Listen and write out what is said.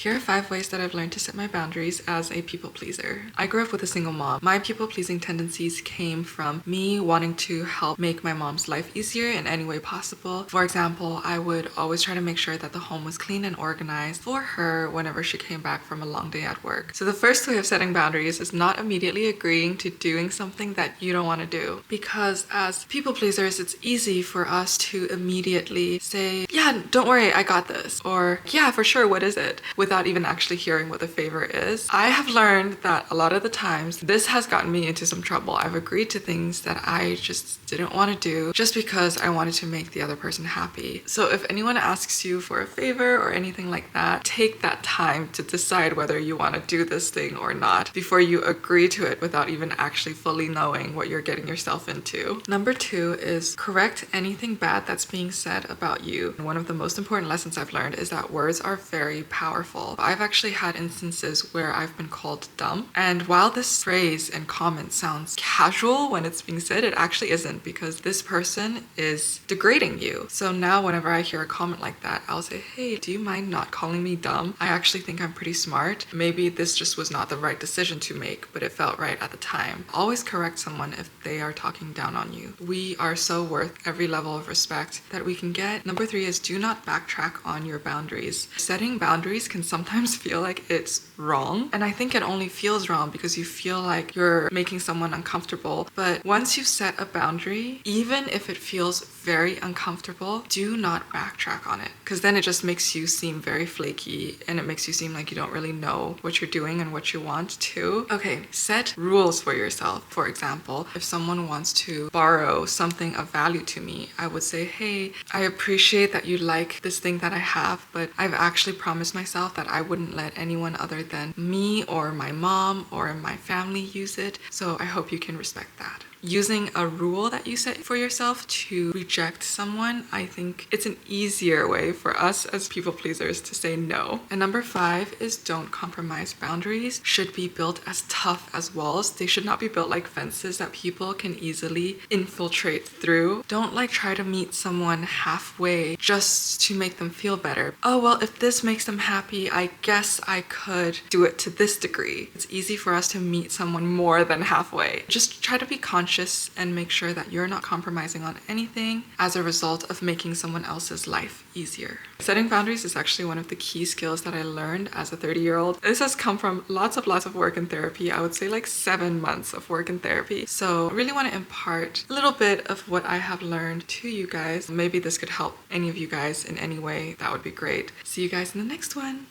Here are 5 ways that I've learned to set my boundaries as a people pleaser. I grew up with a single mom. My people pleasing tendencies came from me wanting to help make my mom's life easier in any way possible. For example, I would always try to make sure that the home was clean and organized for her whenever she came back from a long day at work. So the first way of setting boundaries is not immediately agreeing to doing something that you don't want to do. Because as people pleasers, it's easy for us to immediately say, yeah, don't worry, I got this. Or yeah, for sure, what is it? Without even actually hearing what the favor is. I have learned that a lot of the times this has gotten me into some trouble. I've agreed to things that I just didn't want to do just because I wanted to make the other person happy. So if anyone asks you for a favor or anything like that, take that time to decide whether you want to do this thing or not before you agree to it without even actually fully knowing what you're getting yourself into. Number 2 is correct anything bad that's being said about you. One of the most important lessons I've learned is that words are very powerful. I've actually had instances where I've been called dumb, and while this phrase and comment sounds casual when it's being said, it actually isn't, because this person is degrading you. So now whenever I hear a comment like that, I'll say, hey, do you mind not calling me dumb? I actually think I'm pretty smart. Maybe this just was not the right decision to make, but it felt right at the time. Always correct someone if they are talking down on you. We are so worth every level of respect that we can get. Number 3 is do not backtrack on your boundaries. Setting boundaries can sometimes feel like it's wrong, and I think it only feels wrong because you feel like you're making someone uncomfortable. But once you set a boundary, even if it feels very uncomfortable, do not backtrack on it, because then it just makes you seem very flaky and it makes you seem like you don't really know what you're doing and what you want to. Okay, set rules for yourself. For example, if someone wants to borrow something of value to me, I would say, hey, I appreciate that you like this thing that I have, but I've actually promised myself that I wouldn't let anyone other than me or my mom or my family use it, so I hope you can respect that. Using a rule that you set for yourself to reject someone, I think it's an easier way for us as people pleasers to say no. And number 5 is don't compromise. Boundaries should be built as tough as walls. They should not be built like fences that people can easily infiltrate through. Don't try to meet someone halfway just to make them feel better. Oh, well, if this makes them happy, I guess I could do it to this degree. It's easy for us to meet someone more than halfway. Just try to be conscious and make sure that you're not compromising on anything as a result of making someone else's life easier. Setting boundaries is actually one of the key skills that I learned as a 30-year-old. This has come from lots of work in therapy. I would say 7 months of work in therapy. So I really want to impart a little bit of what I have learned to you guys. Maybe this could help any of you guys in any way. That would be great. See you guys in the next one.